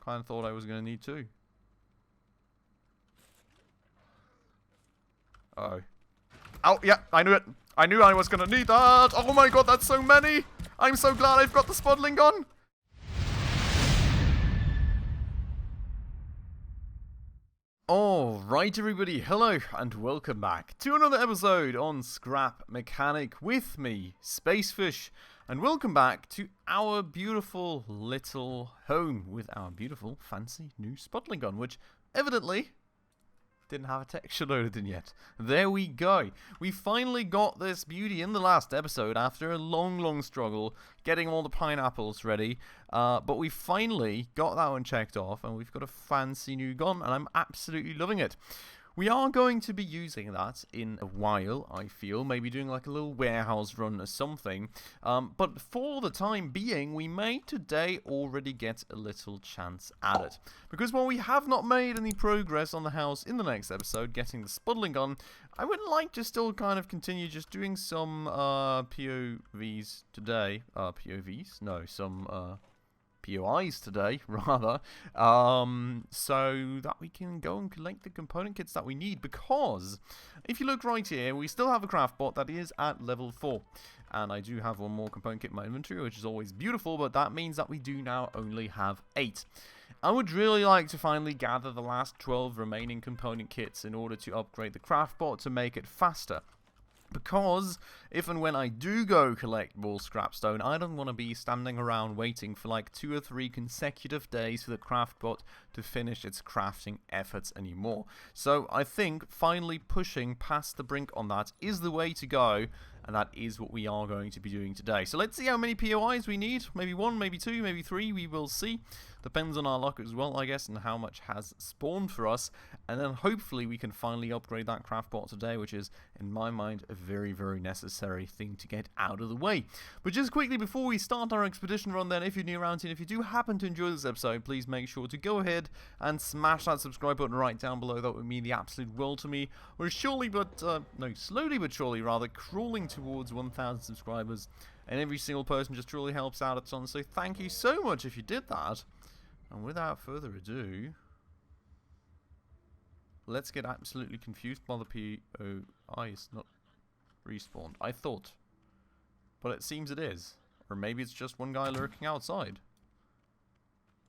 Kind of thought I was going to need two. Uh-oh. Oh, yeah, I knew it. I knew I was going to need that. Oh my god, that's so many. I'm so glad I've got the spudling gun. Alright everybody, hello and welcome back to another episode on Scrap Mechanic with me, Spacefish, and welcome back to our beautiful little home with our beautiful fancy new spudling gun, which evidently didn't have a texture loaded in yet. There we go. We finally got this beauty in the last episode after a long struggle getting all the pineapples ready. But we finally got that one checked off and we've got a fancy new gun and I'm absolutely loving it. We are going to be using that in a while, I feel, maybe doing like a little warehouse run or something. But for the time being, we may today already get a little chance at it. Because while we have not made any progress on the house in the next episode, getting the spudling gun, I would like to still kind of continue just doing some POVs today. POVs? No, some POIs today, rather, so that we can go and collect the component kits that we need, because if you look right here, we still have a craft bot that is at level 4, and I do have one more component kit in my inventory, which is always beautiful, but that means that we do now only have 8. I would really like to finally gather the last 12 remaining component kits in order to upgrade the craft bot to make it faster. Because if and when I do go collect more scrapstone, I don't want to be standing around waiting for like 2 or 3 consecutive days for the craft bot to finish its crafting efforts anymore. So I think finally pushing past the brink on that is the way to go, and that is what we are going to be doing today. So let's see how many POIs we need. Maybe 1, maybe 2, maybe 3, we will see. Depends on our luck as well, I guess, and how much has spawned for us. And then hopefully we can finally upgrade that craft bot today, which is, in my mind, a very necessary thing to get out of the way. But just quickly before we start our expedition run then, if you're new around here, if you do happen to enjoy this episode, please make sure to go ahead and smash that subscribe button right down below. That would mean the absolute world to me. We're slowly but surely rather, crawling towards 1,000 subscribers, and every single person just truly helps out a ton, so thank you so much if you did that. And without further ado, let's get absolutely confused by the POIs not respawned. I thought, but it seems it is. Or maybe it's just one guy lurking outside.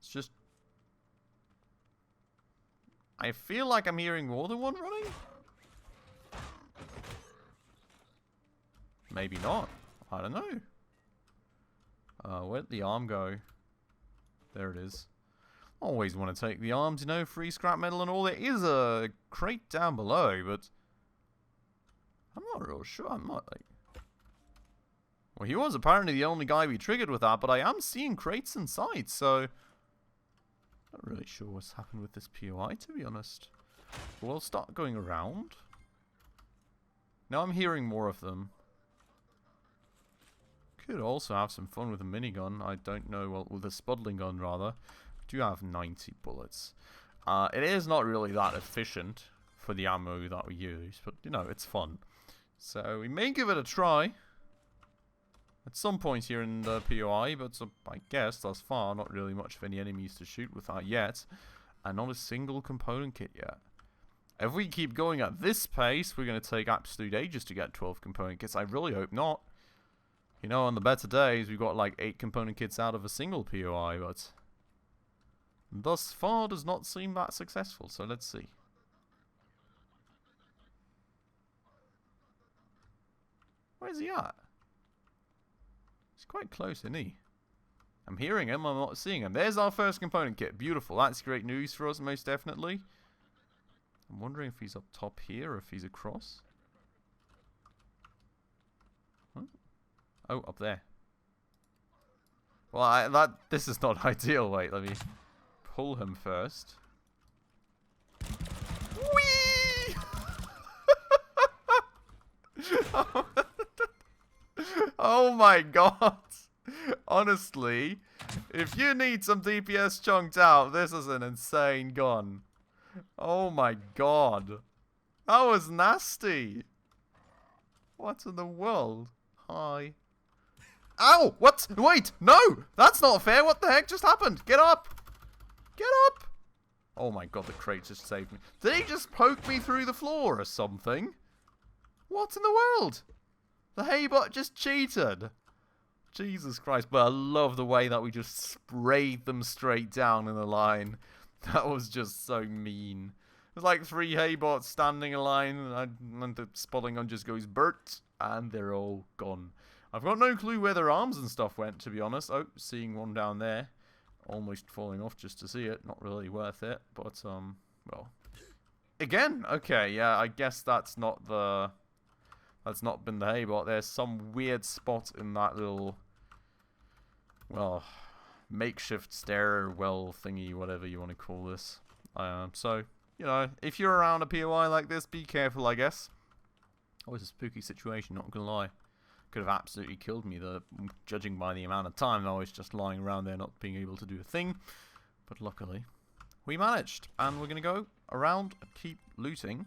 It's just, I feel like I'm hearing more than one running. Maybe not. I don't know. Where'd the arm go? There it is. Always want to take the arms, you know, free scrap metal and all. There is a crate down below, but I'm not real sure. I'm not like... Well, he was apparently the only guy we triggered with that, but I am seeing crates inside, so not really sure what's happened with this POI, to be honest. We'll start going around. Now I'm hearing more of them. Could also have some fun with a minigun. I don't know, well, with a spudling gun, rather. I do have 90 bullets. It is not really that efficient for the ammo that we use, but, you know, it's fun. So, we may give it a try at some point here in the POI, but I guess thus far, not really much of any enemies to shoot with that yet, and not a single component kit yet. If we keep going at this pace, we're going to take absolute ages to get 12 component kits. I really hope not. You know, on the better days, we've got like 8 component kits out of a single POI, but thus far does not seem that successful, so let's see. Where's he at? He's quite close, isn't he? I'm hearing him, I'm not seeing him. There's our first component kit. Beautiful. That's great news for us, most definitely. I'm wondering if he's up top here or if he's across. Huh? Oh, up there. Well, this is not ideal. Wait, let me pull him first. Whee! Oh my god. Honestly, if you need some DPS chunked out, this is an insane gun. Oh my god. That was nasty. What in the world? Hi. Ow! What? Wait! No! That's not fair! What the heck just happened? Get up! Get Oh my god, the crate just saved me. Did he just poke me through the floor or something? What in the world? The Haybot just cheated. Jesus Christ, but I love the way that we just sprayed them straight down in a line. That was just so mean. There's like 3 Haybots standing in line, and the spotting gun just goes Bert, and they're all gone. I've got no clue where their arms and stuff went, to be honest. Oh, seeing one down there. Almost falling off just to see it. Not really worth it, but, well. Again, okay, yeah, I guess that's not the... That's not been the Haybot. There's some weird spot in that little... Well, makeshift stair well thingy, whatever you want to call this. So, you know, if you're around a POI like this, be careful, I guess. Oh, it's a spooky situation, not gonna lie. Could have absolutely killed me, judging by the amount of time I was just lying around there not being able to do a thing. But luckily, we managed. And we're going to go around and keep looting.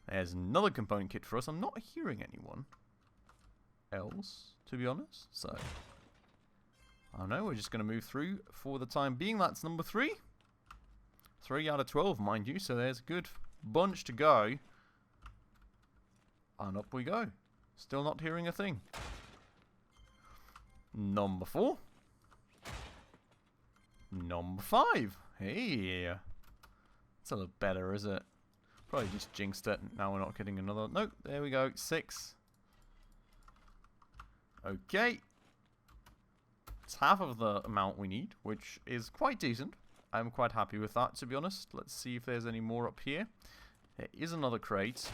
There's another component kit for us. I'm not hearing anyone else, to be honest. So, I don't know. We're just going to move through for the time being. That's number 3. 3 out of 12, mind you. So there's a good bunch to go. And up we go. Still not hearing a thing. Number 4. Number 5. Hey. It's a little better, is it? Probably just jinxed it. Now we're not getting another. Nope, there we go. 6. Okay. It's half of the amount we need, which is quite decent. I'm quite happy with that, to be honest. Let's see if there's any more up here. There is another crate.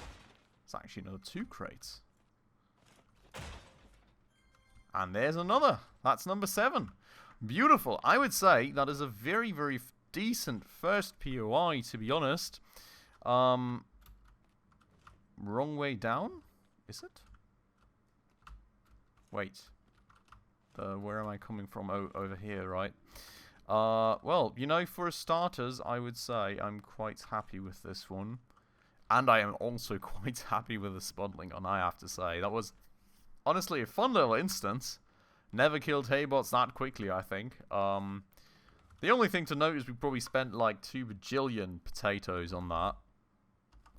It's actually another 2 crates. And there's another. That's number 7. Beautiful. I would say that is a very, very decent first POI, to be honest. Wrong way down? Is it? Wait. Where am I coming from? Oh, over here, right? Well, you know, for starters, I would say I'm quite happy with this one. And I am also quite happy with the spudling gun, I have to say. That was honestly a fun little instance. Never killed Haybots that quickly, I think. The only thing to note is we probably spent like 2 bajillion potatoes on that.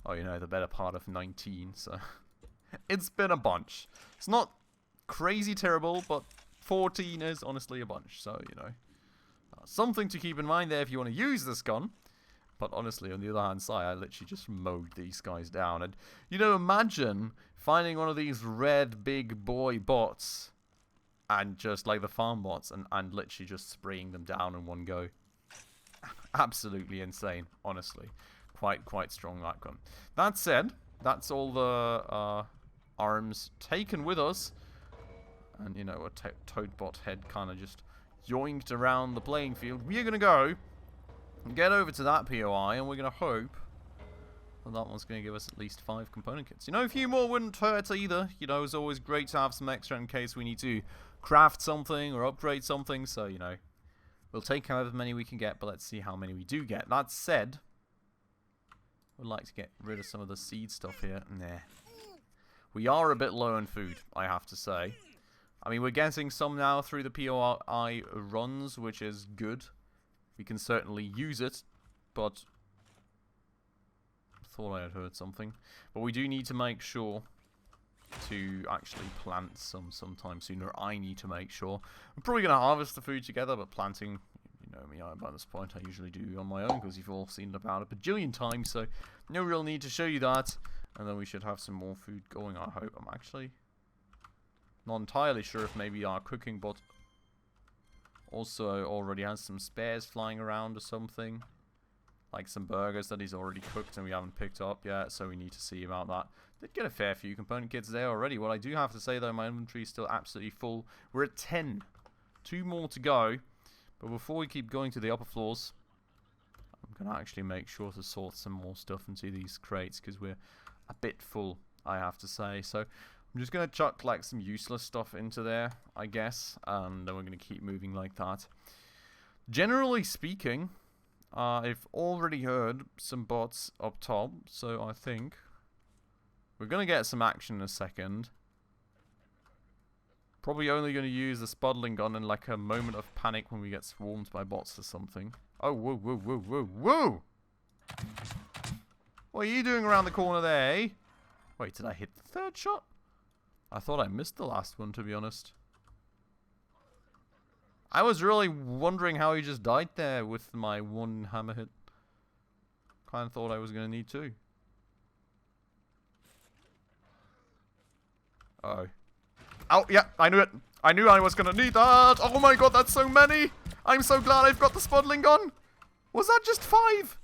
Oh, you know, the better part of 19, so... It's been a bunch. It's not crazy terrible, but 14 is honestly a bunch, so, you know. Something to keep in mind there if you want to use this gun. But honestly, on the other hand side, I literally just mowed these guys down. And, you know, imagine finding one of these red big boy bots and just like the farm bots and literally just spraying them down in one go. Absolutely insane, honestly. Quite strong, that gun. That said, that's all the arms taken with us. And, you know, a toadbot head kind of just yoinked around the playing field. We are going to go and get over to that POI, and we're going to hope that one's going to give us at least 5 component kits. You know, a few more wouldn't hurt either. You know, it's always great to have some extra in case we need to craft something or upgrade something. So, you know, we'll take however many we can get, but let's see how many we do get. That said, I'd like to get rid of some of the seed stuff here. Nah. We are a bit low on food, I have to say. I mean, we're getting some now through the POI runs, which is good. We can certainly use it, but I thought I had heard something. But we do need to make sure to actually plant some sometime sooner. I need to make sure. I'm probably going to harvest the food together, but planting, you know me, by this point, I usually do on my own, because you've all seen it about a bajillion times, so no real need to show you that. And then we should have some more food going, I hope. I'm actually not entirely sure if maybe our cooking bot also already has some spares flying around or something. Like some burgers that he's already cooked and we haven't picked up yet, so we need to see about that. Did get a fair few component kits there already. What I do have to say though, my inventory is still absolutely full. We're at 10. 2 more to go. But before we keep going to the upper floors, I'm going to actually make sure to sort some more stuff into these crates, because we're a bit full, I have to say. So I'm just going to chuck like some useless stuff into there, I guess, and then we're going to keep moving like that. Generally speaking, I've already heard some bots up top, so I think we're going to get some action in a second. Probably only going to use the spudling gun in like a moment of panic when we get swarmed by bots or something. Oh, whoa, whoa, whoa, whoa, whoa! What are you doing around the corner there, eh? Wait, did I hit the third shot? I thought I missed the last one, to be honest. I was really wondering how he just died there with my one hammer hit. Kind of thought I was going to need two. Uh-oh. Oh, yeah, I knew it. I knew I was going to need that. Oh my god, that's so many. I'm so glad I've got the spudling on. Was that just 5?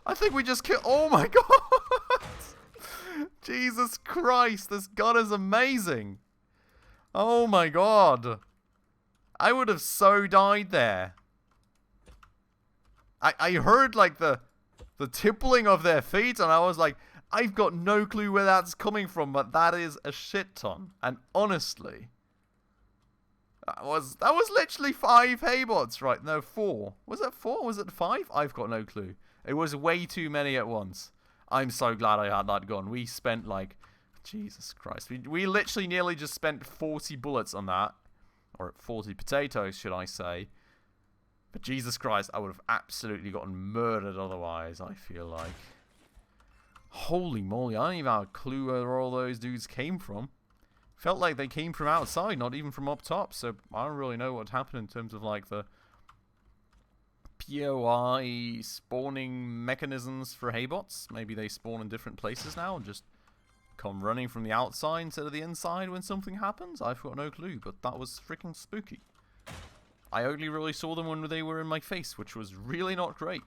I think we just killed... Oh my god. Jesus Christ, this gun is amazing. Oh my god. I would have so died there. I heard like the tippling of their feet and I was like, I've got no clue where that's coming from, but that is a shit ton. And honestly, that was literally 5 haybots, right? No, 4. Was it 4? Was it 5? I've got no clue. It was way too many at once. I'm so glad I had that gun. We spent like, Jesus Christ. We literally nearly just spent 40 bullets on that. Or 40 potatoes, should I say. But Jesus Christ, I would have absolutely gotten murdered otherwise, I feel like. Holy moly, I don't even have a clue where all those dudes came from. Felt like they came from outside, not even from up top. So I don't really know what happened in terms of like the POI spawning mechanisms for haybots. Maybe they spawn in different places now and just come running from the outside instead of the inside when something happens. I've got no clue, but that was freaking spooky. I only really saw them when they were in my face, which was really not great.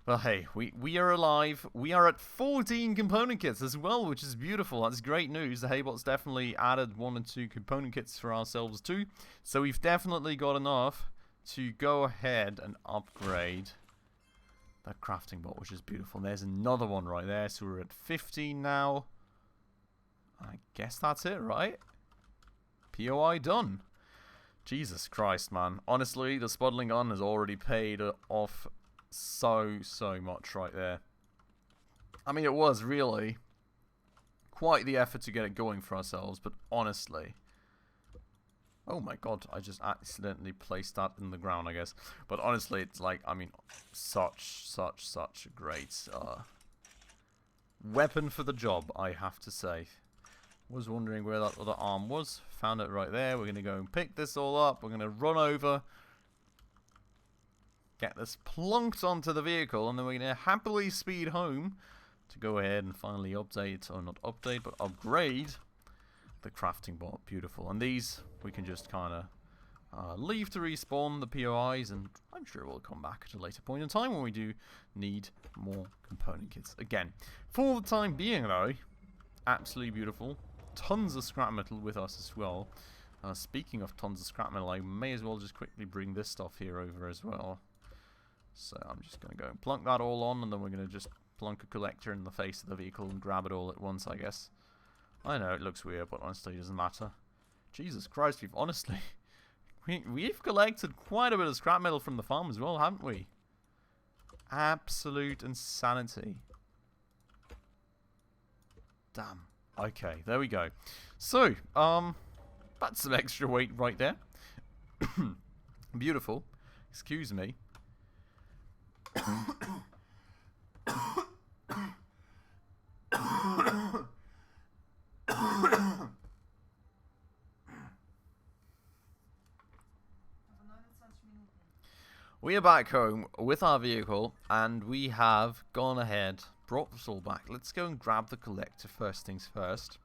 Well, hey, we are alive. We are at 14 component kits as well, which is beautiful. That's great news. The haybots definitely added 1 and 2 component kits for ourselves too. So we've definitely got enough to go ahead and upgrade that crafting bot, which is beautiful. And there's another one right there. So we're at 15 now. I guess that's it, right? POI done. Jesus Christ, man. Honestly, the spudling gun has already paid off so much right there. I mean, it was really quite the effort to get it going for ourselves, but honestly... Oh my god, I just accidentally placed that in the ground, I guess. But honestly, it's like, I mean, such a great weapon for the job, I have to say. Was wondering where that other arm was. Found it right there. We're going to go and pick this all up. We're going to run over. Get this plunked onto the vehicle. And then we're going to happily speed home to go ahead and finally update, or not update, but upgrade the crafting bot. Beautiful. And these we can just kind of leave to respawn the POIs, and I'm sure we'll come back at a later point in time when we do need more component kits. Again, for the time being though, absolutely beautiful. Tons of scrap metal with us as well. Speaking of tons of scrap metal, I may as well just quickly bring this stuff here over as well. So I'm just going to go and plunk that all on, and then we're going to just plunk a collector in the face of the vehicle and grab it all at once, I guess. I know it looks weird, but honestly it doesn't matter. Jesus Christ, we've honestly... we've collected quite a bit of scrap metal from the farm as well, haven't we? Absolute insanity. Damn. Okay, there we go. So, that's some extra weight right there. Beautiful. Excuse me. We are back home with our vehicle, and we have gone ahead, brought this all back. Let's go and grab the collector first things first.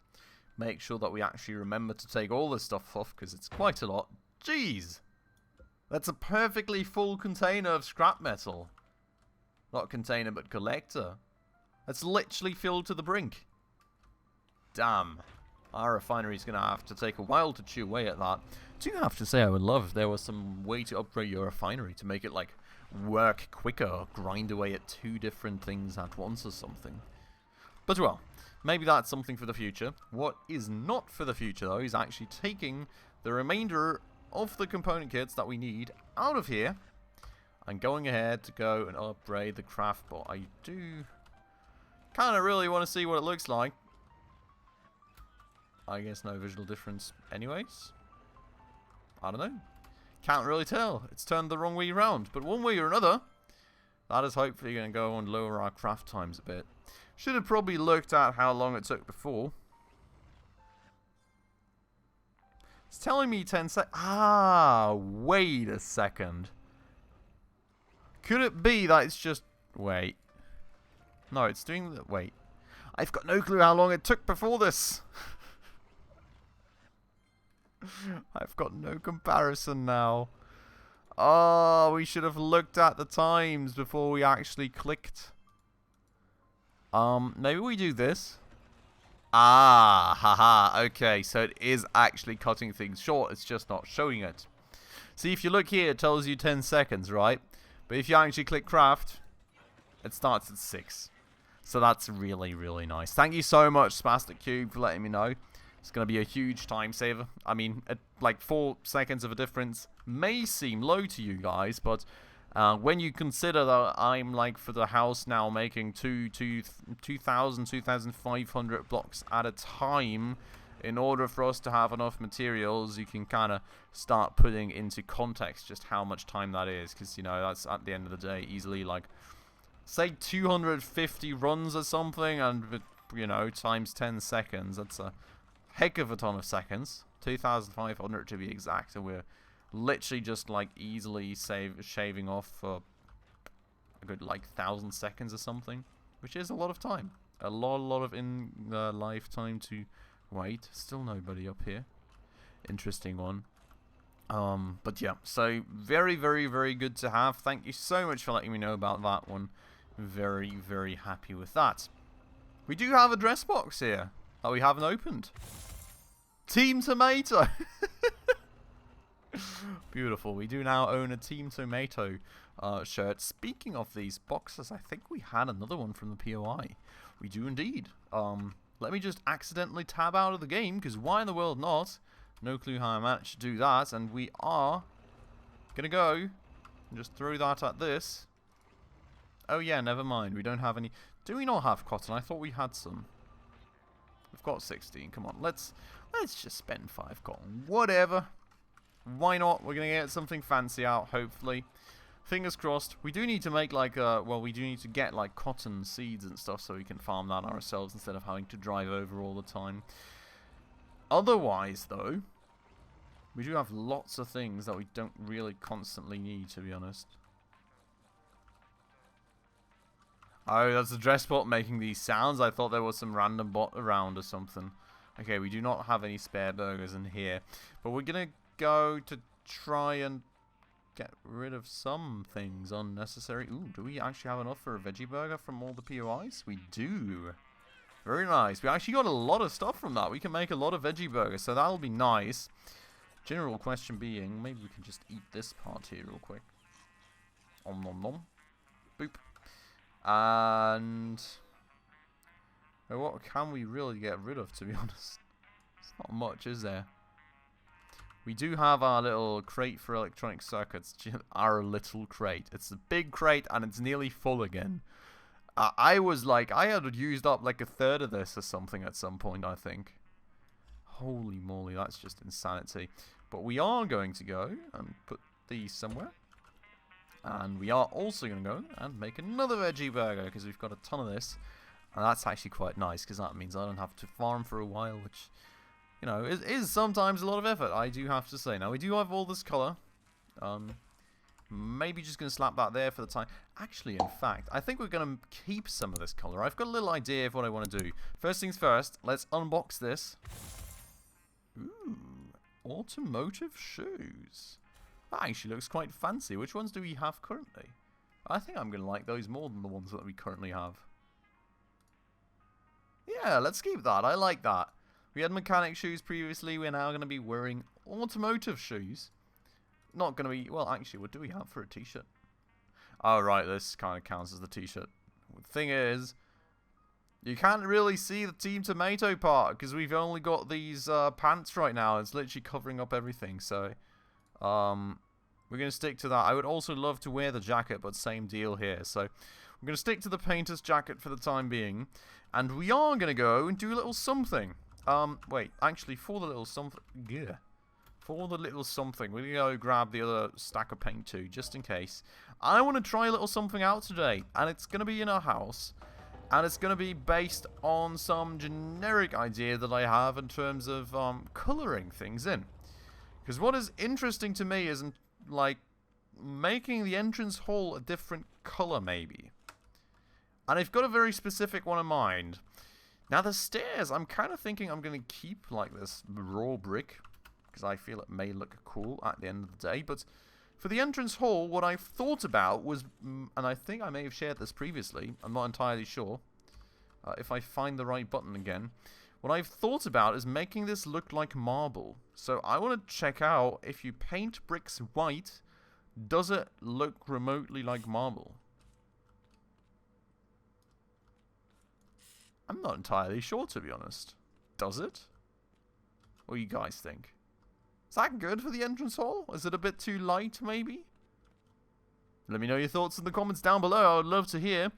Make sure that we actually remember to take all this stuff off, because it's quite a lot. Jeez! That's a perfectly full container of scrap metal. Not container, but collector. That's literally filled to the brink. Damn. Our refinery's going to have to take a while to chew away at that. Do you have to say I would love if there was some way to upgrade your refinery to make it, like, work quicker or grind away at 2 different things at once or something. But, well, maybe that's something for the future. What is not for the future, though, is actually taking the remainder of the component kits that we need out of here and going ahead to go and upgrade the craft bot. I do kind of really want to see what it looks like. I guess no visual difference anyways. I don't know. Can't really tell. It's turned the wrong way around. But one way or another, That is hopefully going to go and lower our craft times a bit. Should have probably looked at how long it took before. It's telling me 10 seconds. Ah, wait a second. Could it be that it's just... Wait. No, it's doing the... Wait. I've got no clue how long it took before this. I've got no comparison now. Oh, we should have looked at the times before we actually clicked. Maybe we do this. Ah, haha, okay, so it is actually cutting things short, it's just not showing it. See, if you look here, it tells you 10 seconds, right? But if you actually click craft, it starts at 6. So that's really, really nice. Thank you so much, Spastic Cube, for letting me know. It's going to be a huge time saver. I mean, like 4 seconds of a difference may seem low to you guys, but when you consider that I'm like for the house now making 2,000, 2,500 blocks at a time in order for us to have enough materials, you can kind of start putting into context just how much time that is, because, you know, that's at the end of the day easily like, say 250 runs or something, and, you know, times 10 seconds, that's a heck of a ton of seconds. 2,500 to be exact, and we're literally just like easily shaving off a good like 1,000 seconds or something, which is a lot of time. A lot of lifetime to wait. Still nobody up here. Interesting one. But yeah, so very, very, very good to have. Thank you so much for letting me know about that one. Very, very happy with that. We do have a dress box here that we haven't opened. Team Tomato. Beautiful. We do now own a Team Tomato shirt. Speaking of these boxes, I think we had another one from the POI. We do indeed. Let me just accidentally tab out of the game, because why in the world not? No clue how I managed to do that. And we are going to go and just throw that at this. Oh yeah, never mind. We don't have any... Do we not have cotton? I thought we had some. We've got 16. Come on, let's just spend 5 cotton. Whatever. Why not? We're going to get something fancy out, hopefully. Fingers crossed. We do need to make like well, we do need to get like cotton seeds and stuff so we can farm that ourselves instead of having to drive over all the time. Otherwise, though, we do have lots of things that we don't really constantly need, to be honest. Oh, that's the dress bot making these sounds. I thought there was some random bot around or something. Okay, we do not have any spare burgers in here. But we're going to go to try and get rid of some things unnecessary. Ooh, do we actually have enough for a veggie burger from all the POIs? We do. Very nice. We actually got a lot of stuff from that. We can make a lot of veggie burgers, so that'll be nice. General question being, maybe we can just eat this part here real quick. Om nom nom. Boop. And what can we really get rid of, to be honest? It's not much, is there? We do have our little crate for electronic circuits. Our little crate. It's a big crate and it's nearly full again. I was like, I had used up like a third of this or something at some point, I think. Holy moly, that's just insanity. But we are going to go and put these somewhere. And we are also going to go and make another veggie burger because we've got a ton of this. And that's actually quite nice because that means I don't have to farm for a while, which, you know, is sometimes a lot of effort, I do have to say. Now, we do have all this colour. Maybe just going to slap that there for the time. Actually, in fact, I think we're going to keep some of this colour. I've got a little idea of what I want to do. First things first, let's unbox this. Ooh, automotive shoes. That actually looks quite fancy. Which ones do we have currently? I think I'm going to like those more than the ones that we currently have. Yeah, let's keep that. I like that. We had mechanic shoes previously. We're now going to be wearing automotive shoes. Not going to be... Well, actually, what do we have for a t-shirt? Oh, right. This kind of counts as the t-shirt. The thing is, you can't really see the Team Tomato part because we've only got these pants right now. It's literally covering up everything. So, we're going to stick to that. I would also love to wear the jacket, but same deal here. So, we're going to stick to the painter's jacket for the time being. And we are going to go and do a little something. Wait. Actually, for the little something... Yeah. For the little something, we're going to go grab the other stack of paint too, just in case. I want to try a little something out today, and it's going to be in our house, and it's going to be based on some generic idea that I have in terms of colouring things in. Because what is interesting to me is, like, making the entrance hall a different colour, maybe. And I've got a very specific one in mind. Now, the stairs, I'm kind of thinking I'm going to keep, like, this raw brick, because I feel it may look cool at the end of the day, but for the entrance hall, what I've thought about was, and I think I may have shared this previously, I'm not entirely sure, if I find the right button again, what I've thought about is making this look like marble. So I want to check out, if you paint bricks white, does it look remotely like marble? I'm not entirely sure, to be honest. Does it? What do you guys think? Is that good for the entrance hall? Is it a bit too light, maybe? Let me know your thoughts in the comments down below. I would love to hear.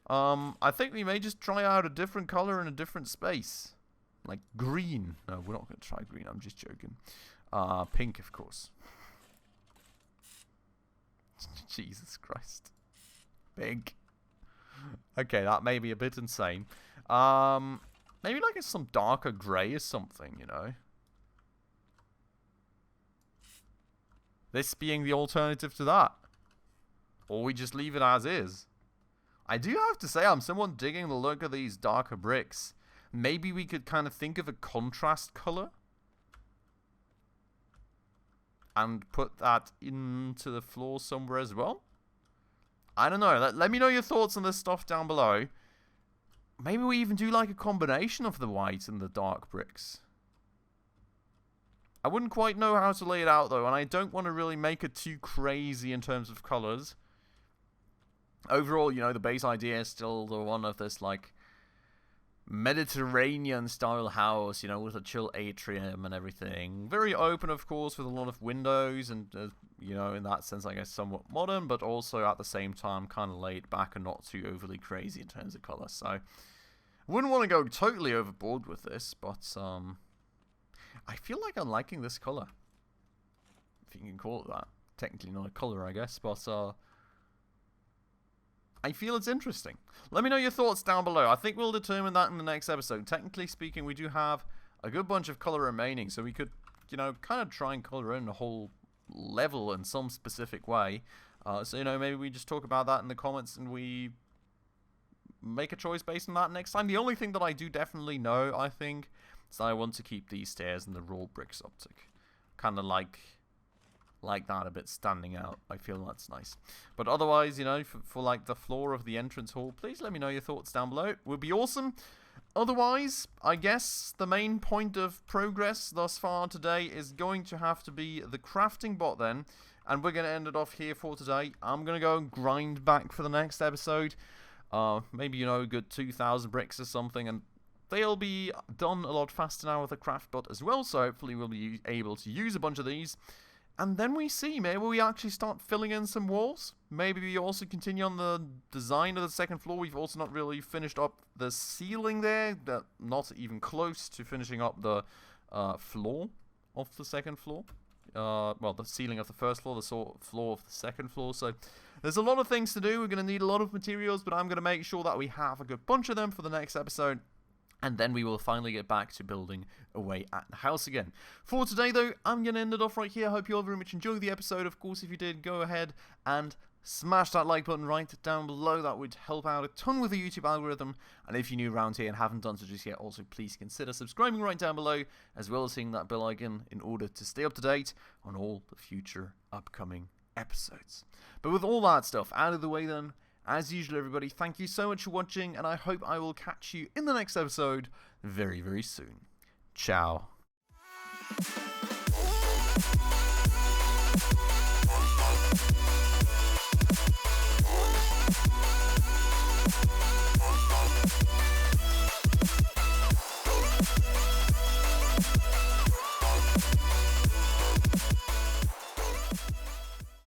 I think we may just try out a different color in a different space. Like green. No, we're not going to try green. I'm just joking. Pink, of course. Jesus Christ. Pink. Okay, that may be a bit insane. Maybe like it's some darker grey or something, you know? This being the alternative to that. Or we just leave it as is. I do have to say, I'm somewhat digging the look of these darker bricks. Maybe we could kind of think of a contrast color. And put that into the floor somewhere as well. I don't know. Let me know your thoughts on this stuff down below. Maybe we even do like a combination of the white and the dark bricks. I wouldn't quite know how to lay it out, though, and I don't want to really make it too crazy in terms of colors. Overall, you know, the base idea is still the one of this, like, Mediterranean-style house, you know, with a chill atrium and everything. Very open, of course, with a lot of windows, and, you know, in that sense, I guess, somewhat modern, but also, at the same time, kind of laid back and not too overly crazy in terms of color. So, I wouldn't want to go totally overboard with this, but, I feel like I'm liking this color. If you can call it that. Technically not a color, I guess, but I feel it's interesting. Let me know your thoughts down below. I think we'll determine that in the next episode. Technically speaking, we do have a good bunch of color remaining, so we could, you know, kind of try and color in the whole level in some specific way. So, you know, maybe we just talk about that in the comments and we make a choice based on that next time. The only thing that I do definitely know, I think, is that I want to keep these stairs and the raw bricks optic. Kind of like that a bit standing out. I feel that's nice. But otherwise, you know, for like the floor of the entrance hall, please let me know your thoughts down below. It would be awesome. Otherwise, I guess the main point of progress thus far today is going to have to be the crafting bot then. And we're going to end it off here for today. I'm going to go and grind back for the next episode. Maybe, you know, a good 2,000 bricks or something. And they'll be done a lot faster now with the craft bot as well. So hopefully we'll be able to use a bunch of these. And then we see, maybe we actually start filling in some walls. Maybe we also continue on the design of the second floor. We've also not really finished up the ceiling there. Not even close to finishing up the floor of the second floor. Well, the ceiling of the first floor, the floor of the second floor. So there's a lot of things to do. We're going to need a lot of materials, but I'm going to make sure that we have a good bunch of them for the next episode. And then we will finally get back to building away at the house again. For today, though, I'm going to end it off right here. I hope you all very much enjoyed the episode. Of course, if you did, go ahead and smash that like button right down below. That would help out a ton with the YouTube algorithm. And if you're new around here and haven't done so just yet, also please consider subscribing right down below, as well as hitting that bell icon in order to stay up to date on all the future upcoming episodes. But with all that stuff out of the way then, as usual, everybody, thank you so much for watching, and I hope I will catch you in the next episode very, very soon. Ciao.